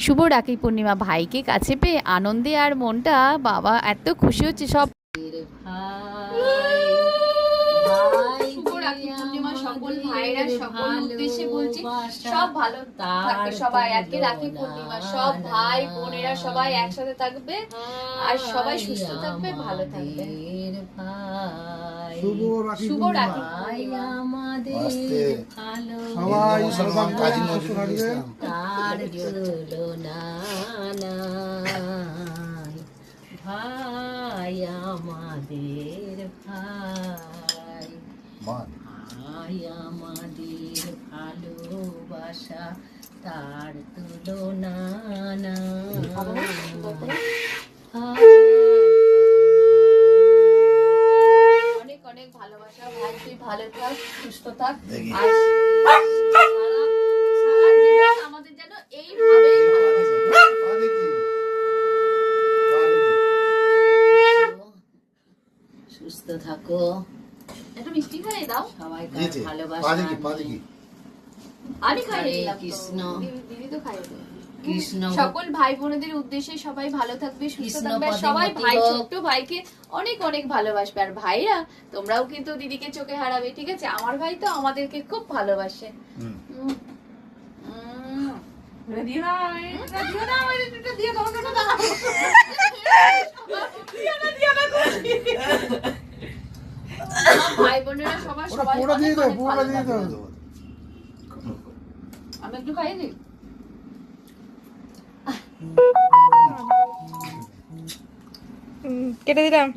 শুভ রাখি পূর্ণিমা, ভাইকে কাছে পেয়ে আনন্দে আর মনটা বাবা এত খুশি হচ্ছে সব। শুভ রাখি পূর্ণিমা সকল ভাইরা সকল উদ্দেশ্যে বলছি সব ভালো থাকবে সবাই। আজকে রাখি পূর্ণিমা, সব ভাই বোনেরা সবাই একসাথে থাকবে আর সবাই সুস্থ থাকবে, ভালো থাকবে। শুভ রাখি আমাদের ভালো সবাই মুসলমান কাজী নজরুল ইসলাম তার তুলনা নাই। ভাই আমাদের ভাই, ভাই আমাদের ভালোবাসা তার তুলনা নাই। অনেক অনেক ভালোবাসা ভাই, তুই ভালো থাক, সুস্থ থাক, আর সারা জীবন আমাদের যেন এইভাবেই ভালোবাসে। সুস্থ থাকো, একটু মিষ্টি খাইয়ে দাও সবাইকে ভালোবাসা। আমি খাইয়ে দিলাম, কৃষ্ণ দিদি তো খাইয়ে দিল। কৃষ্ণ সকল ভাই বোনেদের উদ্দেশ্যে সবাই ভালো থাকবে, সুস্থ থাকবে, সবাই ভাই ছোট্ট ভাইকে অনেক অনেক ভালোবাসবে। আর ভাইরা তোমরাও কিন্তু দিদিকে চোখে হারাবে, ঠিক আছে? আমার ভাই তো আমাদেরকে খুব ভালোবাসে। ভাই বোনেরা সবাই সবাই আমি একটু খাইয়ে দিই। কেটে দিলাম।